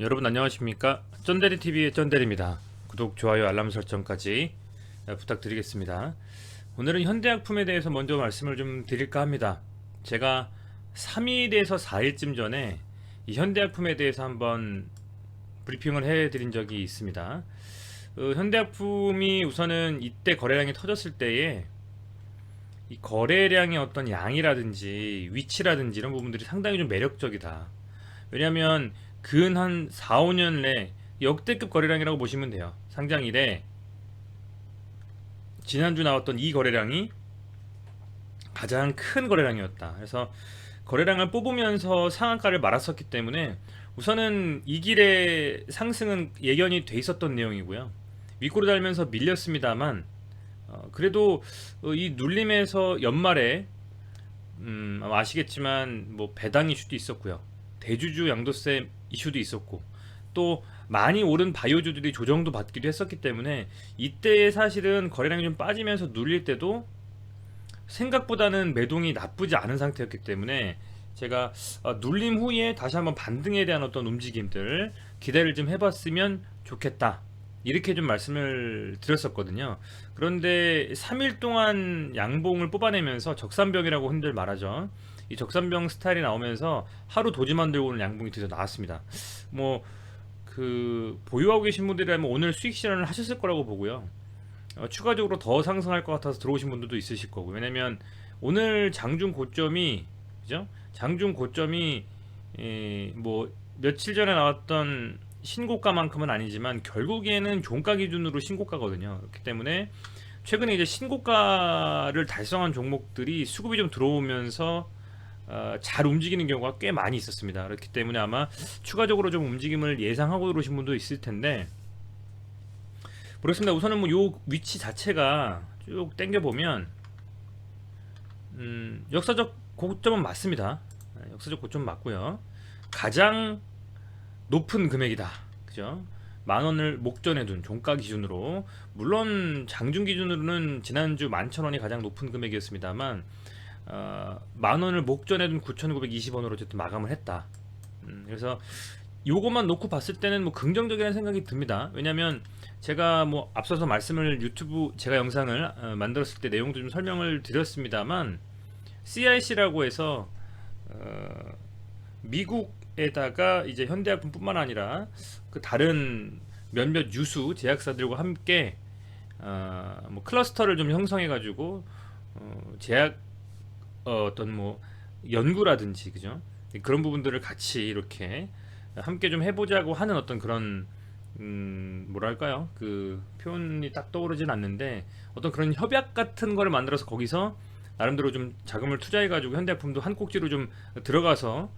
여러분 안녕하십니까? 쩐데리TV의 쩐데리입니다. 구독, 좋아요, 알람 설정까지 부탁드리겠습니다. 오늘은 현대약품에 대해서 먼저 말씀을 좀 드릴까 합니다. 제가 3일에서 4일쯤 전에 이 현대약품에 대해서 한번 브리핑을 해드린 적이 있습니다. 현대약품이 우선은 이때 거래량이 터졌을 때에 이 거래량의 어떤 양이라든지 위치라든지 이런 부분들이 상당히 좀 매력적이다. 왜냐하면 근 한 4, 5년 내 역대급 거래량이라고 보시면 돼요. 상장 이래 지난주 나왔던 이 거래량이 가장 큰 거래량이었다. 그래서 거래량을 뽑으면서 상한가를 말았었기 때문에 우선은 이 길의 상승은 예견이 돼 있었던 내용이고요. 윗골을 달면서 밀렸습니다만 그래도 이 눌림에서 연말에 아마 아시겠지만 뭐 배당 이슈도 있었고요. 대주주 양도세 이슈도 있었고 또 많이 오른 바이오주들이 조정도 받기도 했었기 때문에 이때 사실은 거래량이 좀 빠지면서 눌릴 때도 생각보다는 매동이 나쁘지 않은 상태였기 때문에 제가 눌림 후에 다시 한번 반등에 대한 어떤 움직임들 기대를 좀 해봤으면 좋겠다 이렇게 좀 말씀을 드렸었거든요. 그런데 3일 동안 양봉을 뽑아내면서 적산병이라고 흔들 말하죠. 이 적산병 스타일이 나오면서 하루 도지만 들고 오는 양봉이 드디어 나왔습니다. 뭐 그 보유하고 계신 분들이라면 오늘 수익 실현을 하셨을 거라고 보고요. 추가적으로 더 상승할 것 같아서 들어오신 분들도 있으실 거고. 왜냐면 오늘 장중 고점이 그죠? 장중 고점이 뭐 며칠 전에 나왔던 신고가만큼은 아니지만 결국에는 종가 기준으로 신고가거든요. 그렇기 때문에 최근에 이제 신고가를 달성한 종목들이 수급이 좀 들어오면서 잘 움직이는 경우가 꽤 많이 있었습니다. 그렇기 때문에 아마 추가적으로 좀 움직임을 예상하고 들어오신 분도 있을 텐데 모르겠습니다. 우선은 뭐 요 위치 자체가 쭉 당겨 보면 역사적 고점은 맞습니다. 역사적 고점 맞고요. 가장 높은 금액이다. 그죠? 만 원을 목전에 둔 종가 기준으로 물론 장중 기준으로는 지난주 11,000원이 가장 높은 금액이었습니다만 만 원을 목전에 둔 9,920원으로 어쨌든 마감을 했다. 그래서 요것만 놓고 봤을 때는 뭐 긍정적이라는 생각이 듭니다. 왜냐면 제가 뭐 앞서서 말씀을 유튜브 제가 영상을 만들었을 때 내용도 좀 설명을 드렸습니다만 CIC라고 해서 미국에다가 이제 현대약품뿐만 아니라 그 다른 몇몇 유수 제약사들과 함께 뭐 클러스터를 좀 형성해 가지고 제약 어떤 뭐 연구라든지 그죠? 그런 부분들을 같이 이렇게 함께 좀 해보자고 하는 어떤 그런 뭐랄까요? 그 표현이 딱 떠오르진 않는데 어떤 그런 협약 같은 거를 만들어서 거기서 나름대로 좀 자금을 투자해가지고 현대제품도 한 꼭지로 좀 들어가서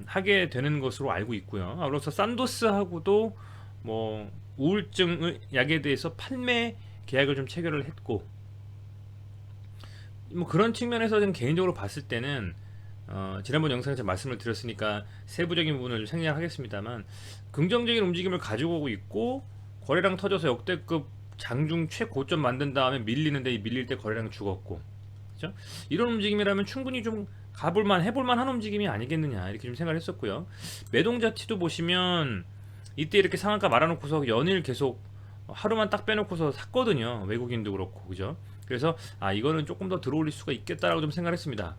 하게 되는 것으로 알고 있고요. 아울러서 산도스하고도 뭐 우울증 약에 대해서 판매 계약을 좀 체결을 했고 뭐 그런 측면에서 좀 개인적으로 봤을 때는 지난번 영상에서 말씀을 드렸으니까 세부적인 부분을 좀 생략하겠습니다만 긍정적인 움직임을 가지고 오고 있고 거래량 터져서 역대급 장중 최고점 만든 다음에 밀리는데 이 밀릴 때 거래량 죽었고 그죠? 이런 움직임이라면 충분히 좀 가볼만 해볼만 한 움직임이 아니겠느냐 이렇게 좀 생각을 했었고요. 매동자티도 보시면 이때 이렇게 상한가 말아놓고서 연일 계속 하루만 딱 빼놓고서 샀거든요. 외국인도 그렇고 그죠? 그래서 이거는 조금 더 들어올릴 수가 있겠다라고 좀 생각했습니다.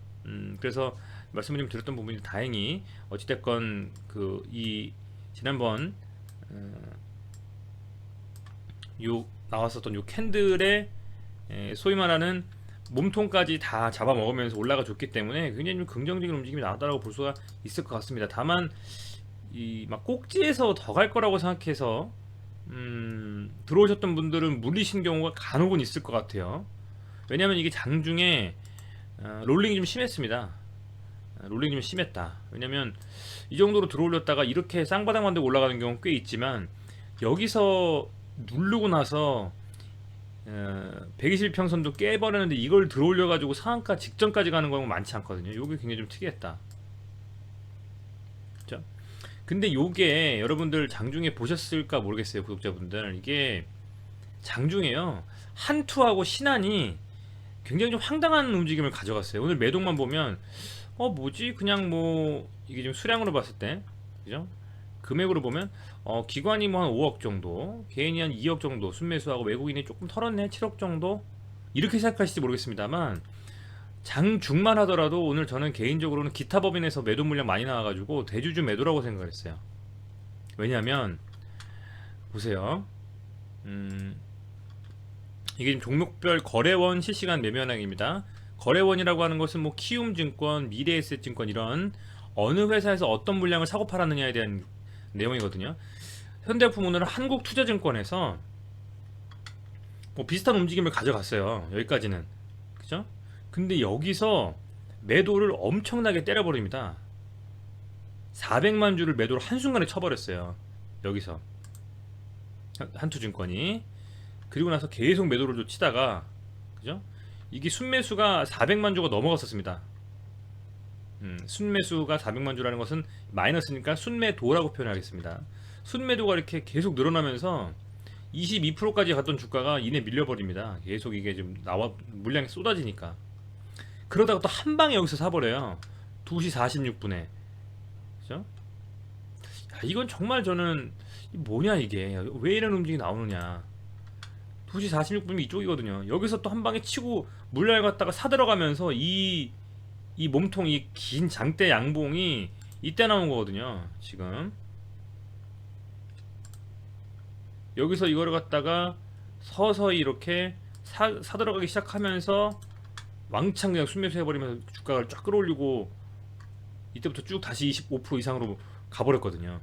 그래서 말씀을 좀 드렸던 부분이 다행히 어찌됐건 그 이 지난번 요 나왔었던 요 캔들의 소위 말하는 몸통까지 다 잡아먹으면서 올라가 줬기 때문에 굉장히 좀 긍정적인 움직임이 나왔다고 볼 수가 있을 것 같습니다. 다만 이 막 꼭지에서 더 갈 거라고 생각해서 들어오셨던 분들은 물리신 경우가 간혹은 있을 것 같아요. 왜냐하면 이게 장중에 롤링이 좀 심했습니다. 롤링이 좀 심했다. 왜냐면 이 정도로 들어올렸다가 이렇게 쌍바닥 만들고 올라가는 경우 꽤 있지만 여기서 누르고 나서 120평선도 깨버렸는데 이걸 들어올려가지고 상한가 직전까지 가는 경우가 많지 않거든요. 요게 굉장히 좀 특이했다. 그죠? 근데 요게 여러분들 장중에 보셨을까 모르겠어요. 구독자분들 이게 장중에요 한투하고 신한이 굉장히 좀 황당한 움직임을 가져갔어요. 오늘 매동만 보면 뭐지 그냥 뭐 이게 좀 수량으로 봤을 때 그죠? 금액으로 보면 기관이 뭐 한 5억 정도, 개인이 한 2억 정도 순매수하고 외국인이 조금 털었네 7억 정도 이렇게 생각하실지 모르겠습니다만 장중만 하더라도 오늘 저는 개인적으로는 기타 법인에서 매도 물량 많이 나와가지고 대주주 매도라고 생각했어요. 왜냐하면 보세요. 이게 지금 종목별 거래원 실시간 매매량입니다. 거래원이라고 하는 것은 뭐 키움증권, 미래에셋증권 이런 어느 회사에서 어떤 물량을 사고 팔았느냐에 대한 내용이거든요. 현대해품 오늘은 한국투자증권에서 뭐 비슷한 움직임을 가져갔어요. 여기까지는 그죠? 근데 여기서 매도를 엄청나게 때려버립니다. 400만 주를 매도를 한순간에 쳐버렸어요. 여기서 한투증권이. 그리고 나서 계속 매도를 좀 치다가 그죠? 이게 순매수가 400만 주가 넘어갔었습니다. 순매수가 400만 주라는 것은 마이너스니까 순매도라고 표현하겠습니다. 순매도가 이렇게 계속 늘어나면서 22%까지 갔던 주가가 이내 밀려버립니다. 계속 이게 좀 나와 물량이 쏟아지니까. 그러다가 또 한 방에 여기서 사버려요. 2시 46분에. 그죠? 야, 이건 정말 저는 뭐냐 이게 왜 이런 움직임이 나오느냐. 2시 46분이면 이쪽이거든요. 여기서 또 한 방에 치고 물량을 갖다가 사들어가면서 이 몸통 이 긴 장대 양봉이 이때 나온 거거든요. 지금 여기서 이거를 갖다가 서서히 이렇게 사들어가기 시작하면서 왕창 그냥 순매수 해버리면서 주가를 쫙 끌어올리고 이때부터 쭉 다시 25% 이상으로 가버렸거든요.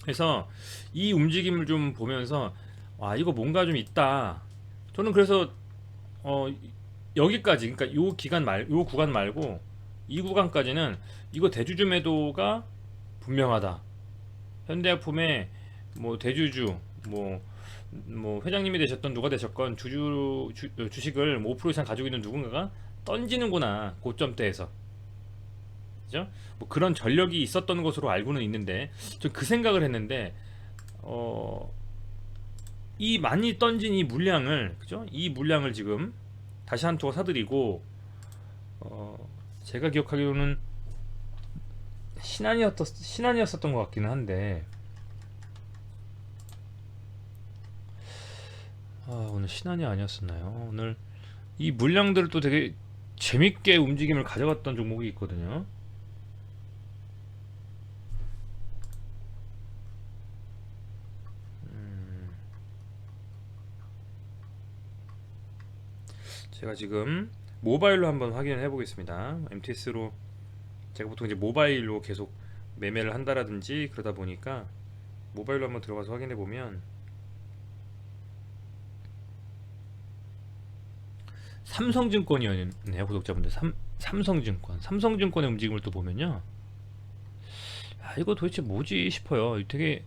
그래서 이 움직임을 좀 보면서 와 이거 뭔가 좀 있다. 저는 그래서 여기까지 그러니까 요 구간 말고 이 구간까지는 이거 대주주 매도가 분명하다. 현대해품의 뭐 대주주 뭐 회장님이 되셨던 누가 되셨건 주식을 뭐 5% 이상 가지고 있는 누군가가 던지는구나 고점대에서 그죠? 뭐 그런 전력이 있었던 것으로 알고는 있는데 좀 그 생각을 했는데 이 많이 던진 이 물량을 그죠? 이 물량을 지금 다시 한 투가 사들이고 제가 기억하기로는 신한이었었던 것 같기는 한데 오늘 신한이 아니었었나요? 오늘 이 물량들을 또 되게 재밌게 움직임을 가져갔던 종목이 있거든요. 제가 지금 모바일로 한번 확인을 해보겠습니다. MTS로 제가 보통 이제 모바일로 계속 매매를 한다라든지 그러다 보니까 모바일로 한번 들어가서 확인해 보면 삼성증권이었네요. 구독자분들 삼성증권의 움직임을 또 보면요. 이거 도대체 뭐지 싶어요. 되게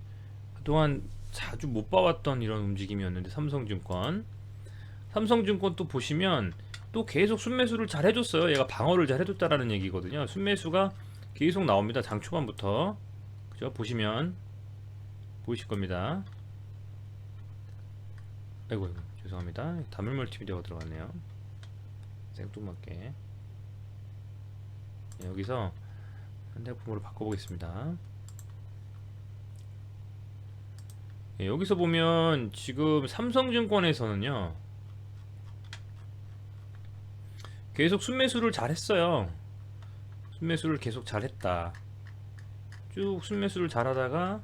그동안 자주 못 봐왔던 이런 움직임이었는데 삼성증권 또 보시면 또 계속 순매수를 잘 해줬어요. 얘가 방어를 잘 해줬다라는 얘기거든요. 순매수가 계속 나옵니다. 장 초반부터 그죠? 보시면 보이실 겁니다. 아이고 죄송합니다. 다물 멀티미디어가 들어갔네요. 생뚱맞게 여기서 현대해품으로 바꿔보겠습니다. 여기서 보면 지금 삼성증권에서는요 계속 순매수를 잘했어요. 순매수를 계속 잘했다. 쭉 순매수를 잘하다가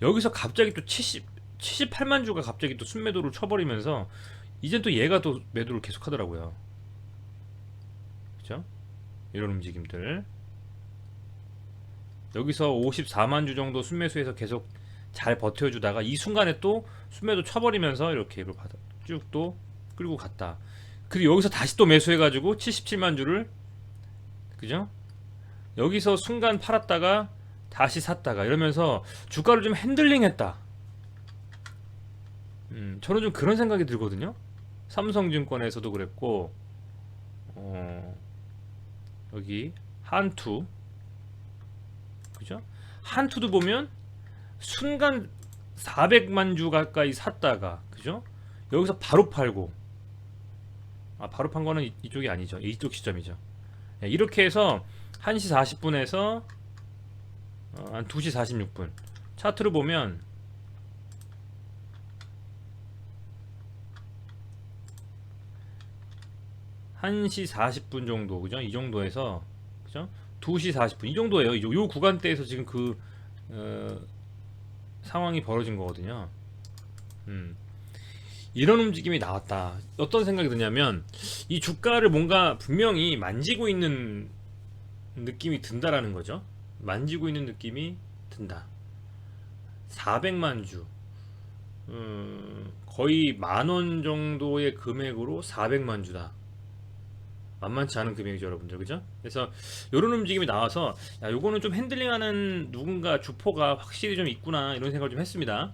여기서 갑자기 또 78만 주가 갑자기 또 순매도를 쳐버리면서 이젠 또 얘가 또 매도를 계속 하더라고요. 그죠? 이런 움직임들. 여기서 54만 주 정도 순매수해서 계속 잘 버텨주다가 이 순간에 또 순매도 쳐버리면서 이렇게 쭉 또 끌고 갔다. 그리고 여기서 다시 또 매수해가지고 77만 주를 그죠? 여기서 순간 팔았다가 다시 샀다가 이러면서 주가를 좀 핸들링했다. 저는 좀 그런 생각이 들거든요. 삼성증권에서도 그랬고 여기 한투 그죠? 한투도 보면 순간 400만 주 가까이 샀다가 그죠? 여기서 바로 팔고 바로 판 거는 이쪽이 아니죠. 이쪽 시점이죠. 이렇게 해서 1시 40분에서 한 2시 46분 차트를 보면 1시 40분 정도, 그죠? 이 정도에서, 그죠? 2시 40분 이 정도예요. 요 구간대에서 지금 그 어, 상황이 벌어진 거거든요. 음. 이런 움직임이 나왔다. 어떤 생각이 드냐면 이 주가를 뭔가 분명히 만지고 있는 느낌이 든다라는 거죠. 만지고 있는 느낌이 든다. 400만 주. 거의 10,000원 정도의 금액으로 400만 주다. 만만치 않은 금액이죠, 여러분들. 그죠? 그래서 이런 움직임이 나와서 야, 요거는 좀 핸들링하는 누군가 주포가 확실히 좀 있구나 이런 생각을 좀 했습니다.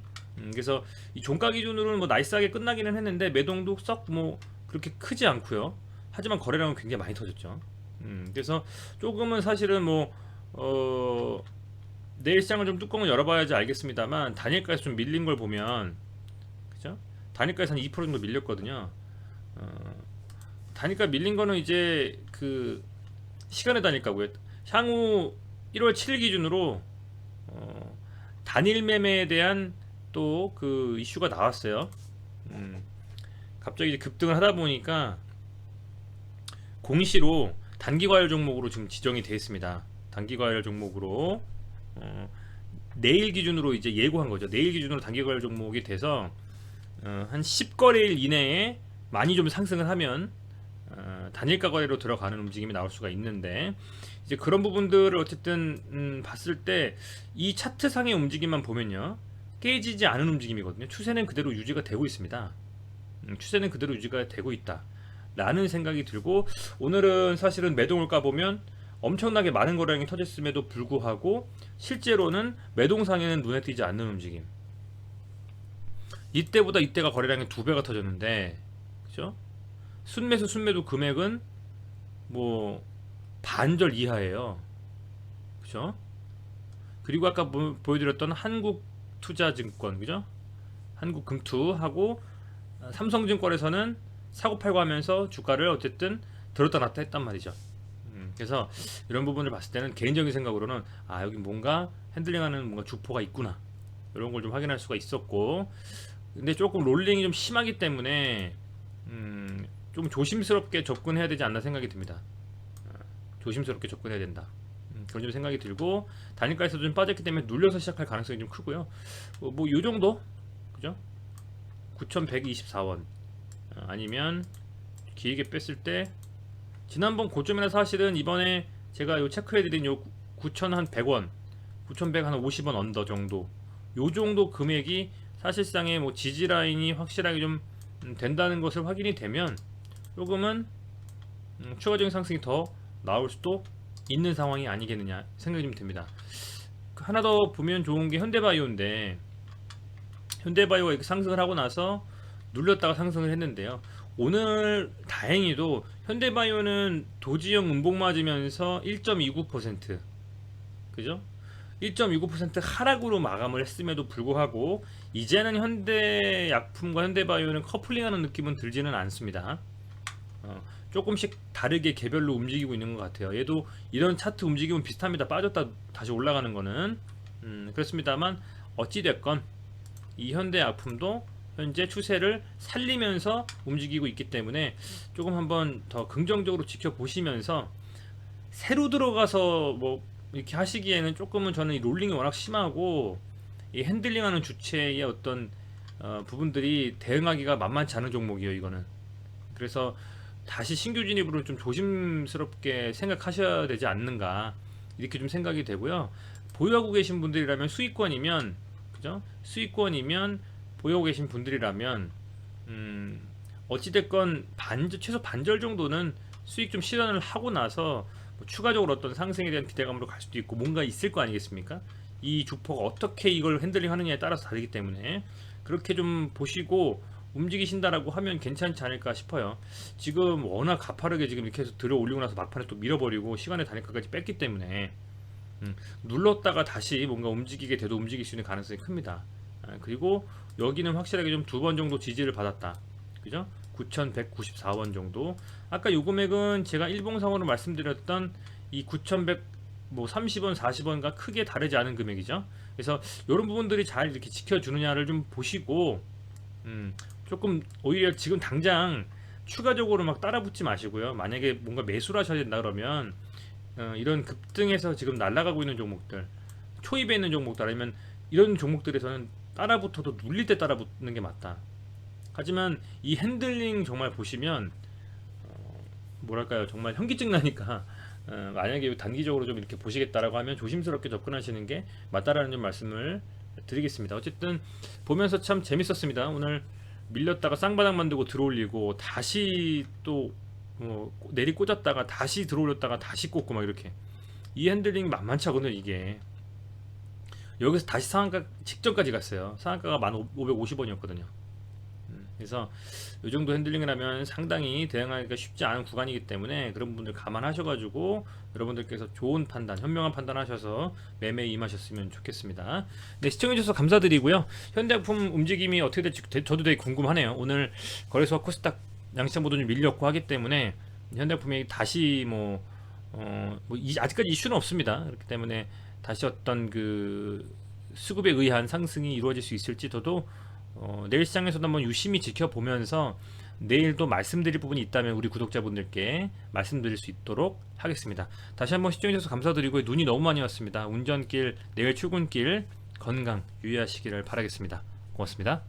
그래서 이 종가 기준으로는 뭐 나이스하게 끝나기는 했는데 매동도 썩 뭐 그렇게 크지 않고요. 하지만 거래량은 굉장히 많이 터졌죠. 그래서 조금은 사실은 뭐 내일 시장을 좀 뚜껑을 열어봐야지 알겠습니다만 단일가에서 좀 밀린 걸 보면, 그죠? 단일가에서 한 2% 정도 밀렸거든요. 단일가 밀린 거는 이제 그 시간의 단일가고요. 향후 1월 7일 기준으로 단일 매매에 대한 또 그 이슈가 나왔어요. 갑자기 이제 급등을 하다 보니까 공시로 단기 과열 종목으로 지금 지정이 되어 있습니다. 단기 과열 종목으로 내일 기준으로 이제 예고한 거죠. 내일 기준으로 단기 과열 종목이 돼서 한 10거래일 이내에 많이 좀 상승을 하면 단일가 거래로 들어가는 움직임이 나올 수가 있는데, 이제 그런 부분들을 어쨌든 봤을 때 이 차트상의 움직임만 보면요, 깨지지 않은 움직임이거든요. 추세는 그대로 유지가 되고 있습니다. 추세는 그대로 유지가 되고 있다 라는 생각이 들고, 오늘은 사실은 매동을 까보면 엄청나게 많은 거래량이 터졌음에도 불구하고 실제로는 매동상에는 눈에 띄지 않는 움직임. 이때보다 이때가 거래량이 2배가 터졌는데, 그죠? 순매수 순매도 금액은 뭐 반절 이하예요. 그죠? 그리고 아까 보여드렸던 한국투자증권, 그죠? 한국금투하고 삼성증권에서는 사고팔고 하면서 주가를 어쨌든 들었다 놨다 했단 말이죠. 그래서 이런 부분을 봤을 때는 개인적인 생각으로는 여기 뭔가 핸들링하는 뭔가 주포가 있구나 이런 걸 좀 확인할 수가 있었고, 근데 조금 롤링이 좀 심하기 때문에 좀 조심스럽게 접근해야 되지 않나 생각이 듭니다. 조심스럽게 접근해야 된다. 그런 좀 생각이 들고, 단일가에서 좀 빠졌기 때문에 눌려서 시작할 가능성이 좀 크고요. 뭐 요 정도, 그죠? 9,124원 아니면 길게 뺐을 때 지난번 고점이나 사실은 이번에 제가 요 체크해드린 요 9,100원, 9,150원 언더 정도, 요 정도 금액이 사실상의 뭐 지지 라인이 확실하게 좀 된다는 것을 확인이 되면 조금은 추가적인 상승이 더 나올 수도 있는 상황이 아니겠느냐 생각이 좀 듭니다. 하나 더 보면 좋은 게 현대바이오인데, 현대바이오가 이렇게 상승을 하고 나서 눌렸다가 상승을 했는데요. 오늘 다행히도 현대바이오는 도지형 음봉 맞으면서 1.29%, 그죠? 1.29% 하락으로 마감을 했음에도 불구하고 이제는 현대약품과 현대바이오는 커플링하는 느낌은 들지는 않습니다. 조금씩 다르게 개별로 움직이고 있는 것 같아요. 얘도 이런 차트 움직임은 비슷합니다. 빠졌다 다시 올라가는 거는 그렇습니다만, 어찌됐건 이 현대약품도 현재 추세를 살리면서 움직이고 있기 때문에 조금 한번 더 긍정적으로 지켜보시면서, 새로 들어가서 뭐 이렇게 하시기에는 조금은 저는 이 롤링이 워낙 심하고 이 핸들링하는 주체의 어떤 부분들이 대응하기가 만만치 않은 종목이에요, 이거는. 그래서 다시 신규 진입으로 좀 조심스럽게 생각하셔야 되지 않는가 이렇게 좀 생각이 되고요. 보유하고 계신 분들이라면 수익권이면, 그죠? 수익권이면 보유하고 계신 분들이라면 어찌됐건 최소 반절 정도는 수익 좀 실현을 하고 나서 뭐 추가적으로 어떤 상승에 대한 기대감으로 갈 수도 있고 뭔가 있을 거 아니겠습니까? 이 주포가 어떻게 이걸 핸들링 하느냐에 따라서 다르기 때문에 그렇게 좀 보시고 움직이신다라고 하면 괜찮지 않을까 싶어요. 지금 워낙 가파르게 지금 이렇게 해서 들어 올리고 나서 막판에 또 밀어버리고 시간의 단일가까지 뺐기 때문에 눌렀다가 다시 뭔가 움직이게 돼도 움직일 수 있는 가능성이 큽니다. 그리고 여기는 확실하게 좀 2번 정도 지지를 받았다, 그죠? 9,194원 정도. 아까 요 금액은 제가 일봉상으로 말씀드렸던 이 9,100 뭐 30원, 40원과 크게 다르지 않은 금액이죠. 그래서 이런 부분들이 잘 이렇게 지켜주느냐를 좀 보시고 조금 오히려 지금 당장 추가적으로 막 따라붙지 마시고요. 만약에 뭔가 매수를 하셔야 된다 그러면 이런 급등해서 지금 날아가고 있는 종목들, 초입에 있는 종목들 아니면 이런 종목들에서는 따라붙어도 눌릴 때 따라붙는 게 맞다. 하지만 이 핸들링 정말 보시면 뭐랄까요, 정말 현기증 나니까 만약에 단기적으로 좀 이렇게 보시겠다라고 하면 조심스럽게 접근하시는 게 맞다라는 좀 말씀을 드리겠습니다. 어쨌든 보면서 참 재밌었습니다. 오늘 밀렸다가 쌍바닥 만들고 들어올리고 다시 또 내리 꽂았다가 다시 들어올렸다가 다시 꽂고 막 이렇게 이 핸들링 만만치 않거든요. 이게 여기서 다시 상한가 직전까지 갔어요. 상한가가 1,550원이었거든요. 그래서 이 정도 핸들링을 하면 상당히 대응하기가 쉽지 않은 구간이기 때문에 그런 부분들 감안하셔가지고 여러분들께서 좋은 판단, 현명한 판단 하셔서 매매에 임하셨으면 좋겠습니다. 네, 시청해주셔서 감사드리고요. 현대약품 움직임이 어떻게 될지 저도 되게 궁금하네요. 오늘 거래소와 코스닥 양시장 모두 좀 밀렸고 하기 때문에 현대약품이 다시 아직까지 이슈는 없습니다. 그렇기 때문에 다시 어떤 그 수급에 의한 상승이 이루어질 수 있을지 저도 내일 시장에서도 한번 유심히 지켜보면서 내일 또 말씀드릴 부분이 있다면 우리 구독자분들께 말씀드릴 수 있도록 하겠습니다. 다시 한번 시청해주셔서 감사드리고 눈이 너무 많이 왔습니다. 운전길, 내일 출근길 건강 유의하시기를 바라겠습니다. 고맙습니다.